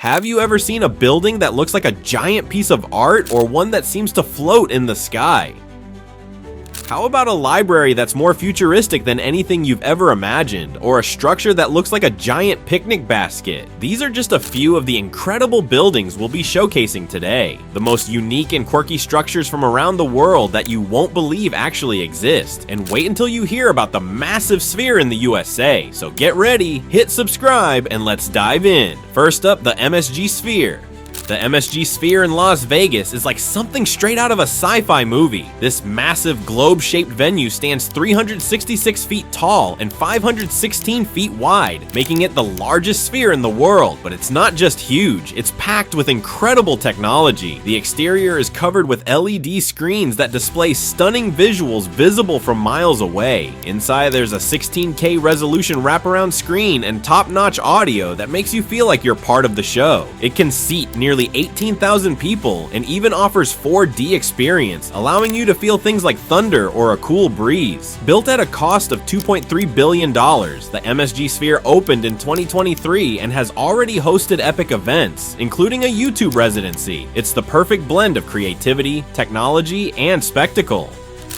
Have you ever seen a building that looks like a giant piece of art or one that seems to float in the sky? How about a library that's more futuristic than anything you've ever imagined, or a structure that looks like a giant picnic basket? These are just a few of the incredible buildings we'll be showcasing today. The most unique and quirky structures from around the world that you won't believe actually exist. And wait until you hear about the massive sphere in the USA. So get ready, hit subscribe, and let's dive in. First up, the MSG Sphere. The MSG Sphere in Las Vegas is like something straight out of a sci-fi movie. This massive globe-shaped venue stands 366 feet tall and 516 feet wide, making it the largest sphere in the world. But it's not just huge, it's packed with incredible technology. The exterior is covered with LED screens that display stunning visuals visible from miles away. Inside there's a 16K resolution wraparound screen and top-notch audio that makes you feel like you're part of the show. It can seat nearly 18,000 people and even offers 4D experience, allowing you to feel things like thunder or a cool breeze. Built at a cost of $2.3 billion, the MSG Sphere opened in 2023 and has already hosted epic events, including a YouTube residency. It's the perfect blend of creativity, technology, and spectacle.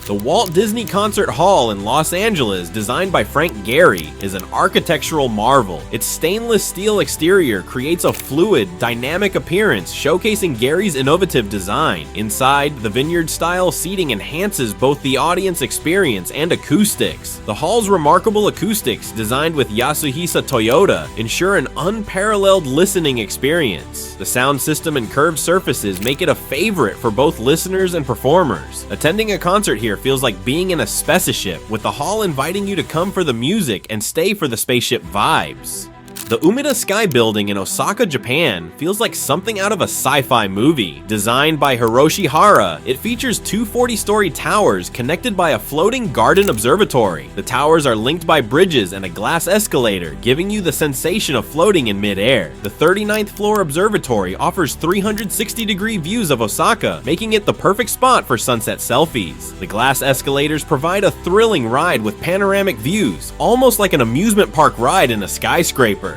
The Walt Disney Concert Hall in Los Angeles, designed by Frank Gehry, is an architectural marvel. Its stainless steel exterior creates a fluid, dynamic appearance, showcasing Gehry's innovative design. Inside, the vineyard-style seating enhances both the audience experience and acoustics. The hall's remarkable acoustics, designed with Yasuhisa Toyota, ensure an unparalleled listening experience. The sound system and curved surfaces make it a favorite for both listeners and performers. Attending a concert here feels like being in a spaceship, with the hall inviting you to come for the music and stay for the spaceship vibes. The Umeda Sky Building in Osaka, Japan feels like something out of a sci-fi movie. Designed by Hiroshi Hara, it features two 40-story towers connected by a floating garden observatory. The towers are linked by bridges and a glass escalator, giving you the sensation of floating in mid-air. The 39th floor observatory offers 360-degree views of Osaka, making it the perfect spot for sunset selfies. The glass escalators provide a thrilling ride with panoramic views, almost like an amusement park ride in a skyscraper.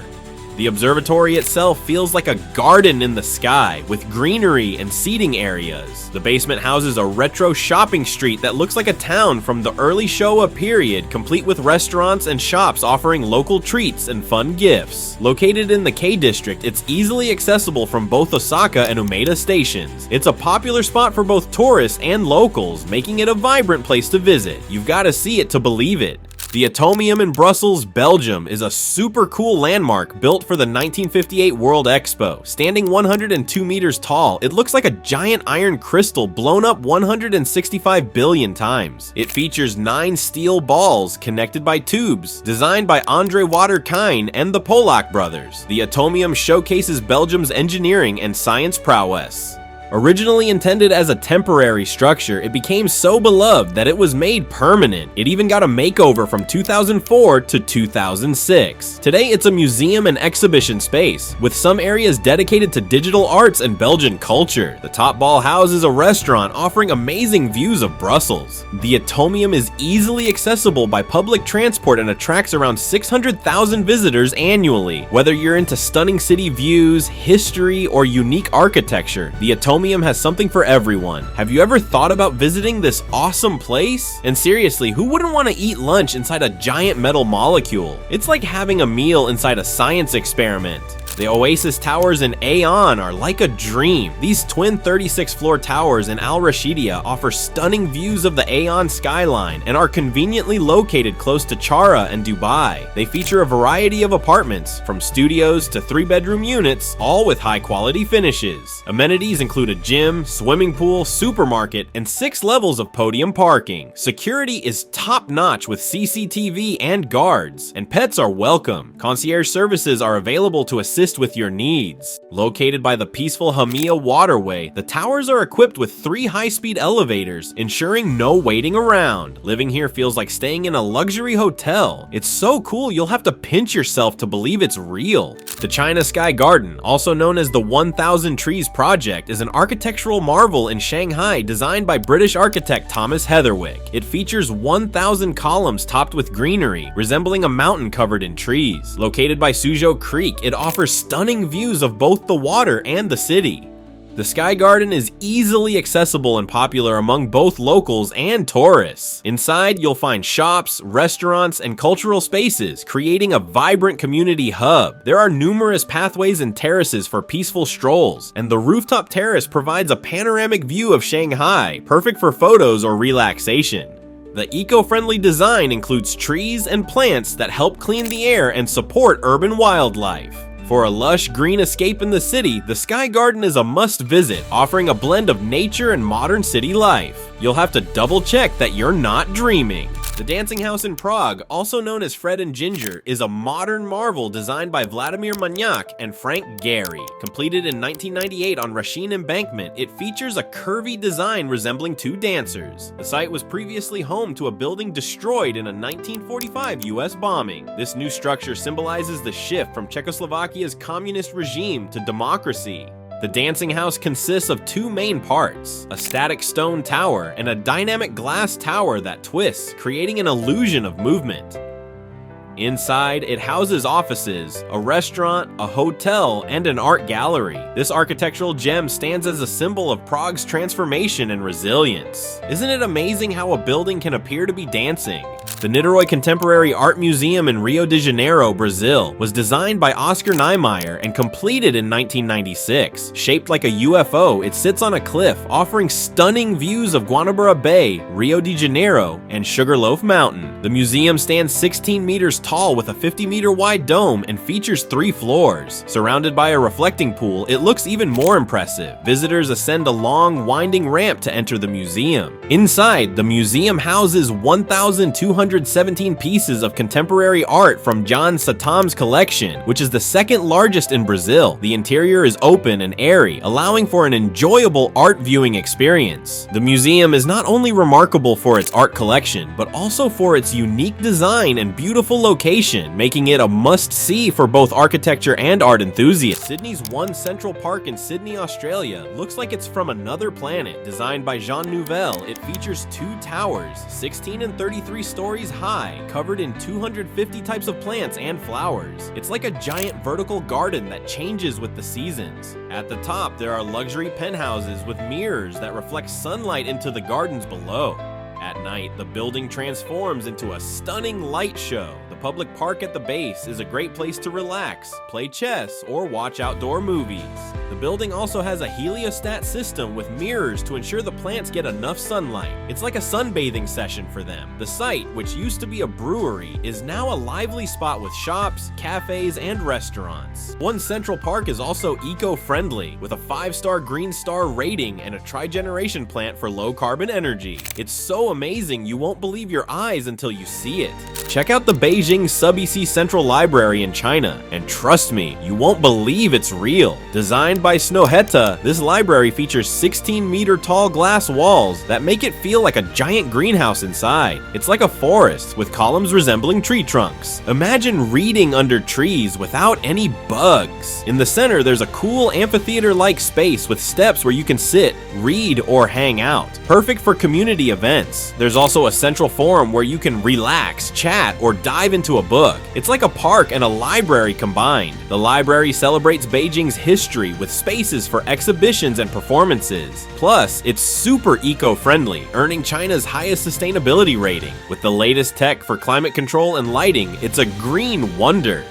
The observatory itself feels like a garden in the sky, with greenery and seating areas. The basement houses a retro shopping street that looks like a town from the early Showa period, complete with restaurants and shops offering local treats and fun gifts. Located in the K-district, it's easily accessible from both Osaka and Umeda stations. It's a popular spot for both tourists and locals, making it a vibrant place to visit. You've got to see it to believe it. The Atomium in Brussels, Belgium is a super cool landmark built for the 1958 World Expo. Standing 102 meters tall, it looks like a giant iron crystal blown up 165 billion times. It features 9 steel balls connected by tubes, designed by Andre Waterkijn and the Polak brothers. The Atomium showcases Belgium's engineering and science prowess. Originally intended as a temporary structure, it became so beloved that it was made permanent. It even got a makeover from 2004 to 2006. Today, it's a museum and exhibition space, with some areas dedicated to digital arts and Belgian culture. The top ball houses a restaurant offering amazing views of Brussels. The Atomium is easily accessible by public transport and attracts around 600,000 visitors annually. Whether you're into stunning city views, history, or unique architecture, the Atomium has something for everyone. Have you ever thought about visiting this awesome place? And seriously, who wouldn't want to eat lunch inside a giant metal molecule? It's like having a meal inside a science experiment. The Oasis towers in Aeon are like a dream. These twin 36-floor towers in Al Rashidia offer stunning views of the Aeon skyline and are conveniently located close to Chara and Dubai. They feature a variety of apartments, from studios to 3-bedroom units, all with high-quality finishes. Amenities include a gym, swimming pool, supermarket, and 6 levels of podium parking. Security is top-notch with CCTV and guards, and pets are welcome. Concierge services are available to assist with your needs. Located by the peaceful Hamiya waterway, the towers are equipped with 3 high-speed elevators, ensuring no waiting around. Living here feels like staying in a luxury hotel. It's so cool you'll have to pinch yourself to believe it's real. The China Sky Garden, also known as the 1,000 Trees Project, is an architectural marvel in Shanghai designed by British architect Thomas Heatherwick. It features 1,000 columns topped with greenery, resembling a mountain covered in trees. Located by Suzhou Creek, it offers stunning views of both the water and the city. The Sky Garden is easily accessible and popular among both locals and tourists. Inside, you'll find shops, restaurants, and cultural spaces, creating a vibrant community hub. There are numerous pathways and terraces for peaceful strolls, and the rooftop terrace provides a panoramic view of Shanghai, perfect for photos or relaxation. The eco-friendly design includes trees and plants that help clean the air and support urban wildlife. For a lush green escape in the city, the Sky Garden is a must visit, offering a blend of nature and modern city life. You'll have to double check that you're not dreaming. The Dancing House in Prague, also known as Fred and Ginger, is a modern marvel designed by Vladimir Magnac and Frank Gehry. Completed in 1998 on Racine Embankment, it features a curvy design resembling two dancers. The site was previously home to a building destroyed in a 1945 US bombing. This new structure symbolizes the shift from Czechoslovakia's communist regime to democracy. The Dancing House consists of two main parts, a static stone tower and a dynamic glass tower that twists, creating an illusion of movement. Inside, it houses offices, a restaurant, a hotel, and an art gallery. This architectural gem stands as a symbol of Prague's transformation and resilience. Isn't it amazing how a building can appear to be dancing? The Niterói Contemporary Art Museum in Rio de Janeiro, Brazil, was designed by Oscar Niemeyer and completed in 1996. Shaped like a UFO, it sits on a cliff, offering stunning views of Guanabara Bay, Rio de Janeiro, and Sugarloaf Mountain. The museum stands 16 meters tall with a 50-meter wide dome and features 3 floors. Surrounded by a reflecting pool, it looks even more impressive. Visitors ascend a long, winding ramp to enter the museum. Inside, the museum houses 1,217 pieces of contemporary art from John Satam's collection, which is the second largest in Brazil. The interior is open and airy, allowing for an enjoyable art viewing experience. The museum is not only remarkable for its art collection, but also for its unique design and beautiful location, making it a must-see for both architecture and art enthusiasts. Sydney's One Central Park in Sydney, Australia, looks like it's from another planet. Designed by Jean Nouvel, it features 2 towers, 16 and 33 stories high, covered in 250 types of plants and flowers. It's like a giant vertical garden that changes with the seasons. At the top, there are luxury penthouses with mirrors that reflect sunlight into the gardens below. At night, the building transforms into a stunning light show. The public park at the base is a great place to relax, play chess, or watch outdoor movies. The building also has a heliostat system with mirrors to ensure the plants get enough sunlight. It's like a sunbathing session for them. The site, which used to be a brewery, is now a lively spot with shops, cafes, and restaurants. One Central Park is also eco-friendly, with a 5-star Green Star rating and a tri-generation plant for low-carbon energy. It's so amazing you won't believe your eyes until you see it. Check out the Beijing Sub-EC Central Library in China, and trust me, you won't believe it's real. Designed by Snohetta, this library features 16-meter tall glass walls that make it feel like a giant greenhouse inside. It's like a forest with columns resembling tree trunks. Imagine reading under trees without any bugs. In the center, there's a cool amphitheater-like space with steps where you can sit, read, or hang out. Perfect for community events. There's also a central forum where you can relax, chat, or dive into a book. It's like a park and a library combined. The library celebrates Beijing's history with spaces for exhibitions and performances. Plus, it's super eco-friendly, earning China's highest sustainability rating. With the latest tech for climate control and lighting, it's a green wonder.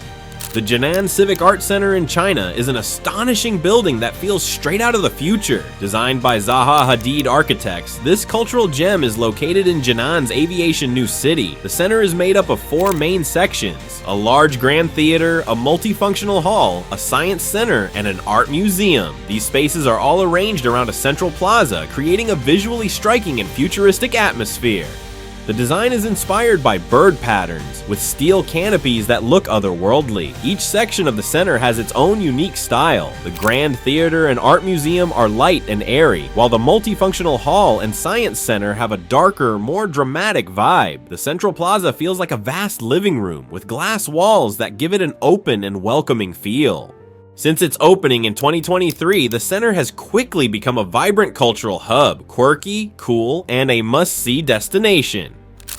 The Jinan Civic Arts Center in China is an astonishing building that feels straight out of the future. Designed by Zaha Hadid architects, this cultural gem is located in Jinan's aviation new city. The center is made up of 4 main sections: a large grand theater, a multifunctional hall, a science center, and an art museum. These spaces are all arranged around a central plaza, creating a visually striking and futuristic atmosphere. The design is inspired by bird patterns, with steel canopies that look otherworldly. Each section of the center has its own unique style. The Grand Theater and Art Museum are light and airy, while the multifunctional hall and science center have a darker, more dramatic vibe. The central plaza feels like a vast living room, with glass walls that give it an open and welcoming feel. Since its opening in 2023, the center has quickly become a vibrant cultural hub, quirky, cool, and a must-see destination.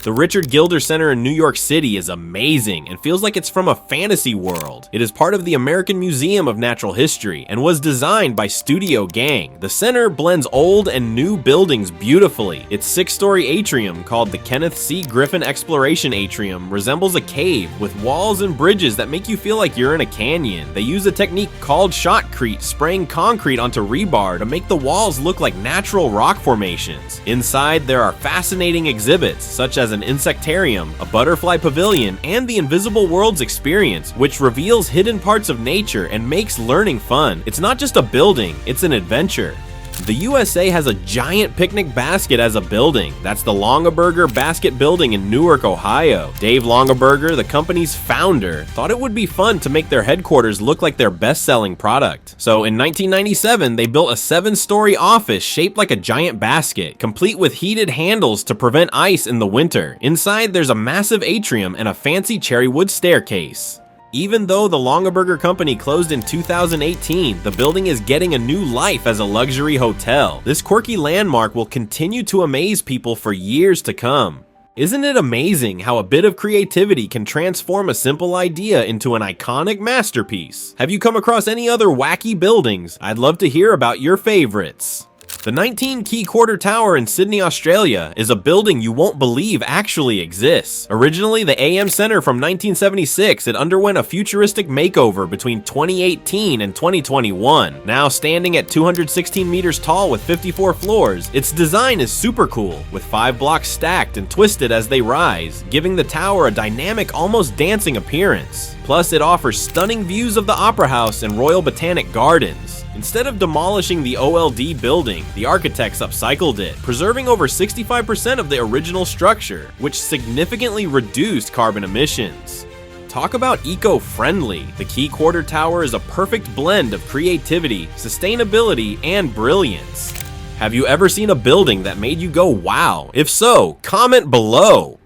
The Richard Gilder Center in New York City is amazing and feels like it's from a fantasy world. It is part of the American Museum of Natural History and was designed by Studio Gang. The center blends old and new buildings beautifully. Its 6-story atrium, called the Kenneth C. Griffin Exploration Atrium, resembles a cave with walls and bridges that make you feel like you're in a canyon. They use a technique called shotcrete, spraying concrete onto rebar to make the walls look like natural rock formations. Inside, there are fascinating exhibits, such as an insectarium, a butterfly pavilion, and the Invisible Worlds experience, which reveals hidden parts of nature and makes learning fun. It's not just a building, it's an adventure. The USA has a giant picnic basket as a building. That's the Longaberger Basket Building in Newark, Ohio. Dave Longaberger, the company's founder, thought it would be fun to make their headquarters look like their best-selling product. So in 1997, they built a 7-story office shaped like a giant basket, complete with heated handles to prevent ice in the winter. Inside, there's a massive atrium and a fancy cherry wood staircase. Even though the Longaberger Company closed in 2018, the building is getting a new life as a luxury hotel. This quirky landmark will continue to amaze people for years to come. Isn't it amazing how a bit of creativity can transform a simple idea into an iconic masterpiece? Have you come across any other wacky buildings? I'd love to hear about your favorites. The 19 Key Quarter Tower in Sydney, Australia is a building you won't believe actually exists. Originally the AM Center from 1976, it underwent a futuristic makeover between 2018 and 2021. Now standing at 216 meters tall with 54 floors, its design is super cool, with 5 blocks stacked and twisted as they rise, giving the tower a dynamic, almost dancing appearance. Plus, it offers stunning views of the Opera House and Royal Botanic Gardens. Instead of demolishing the OLD building, the architects upcycled it, preserving over 65% of the original structure, which significantly reduced carbon emissions. Talk about eco-friendly. The Key Quarter Tower is a perfect blend of creativity, sustainability, and brilliance. Have you ever seen a building that made you go wow? If so, comment below.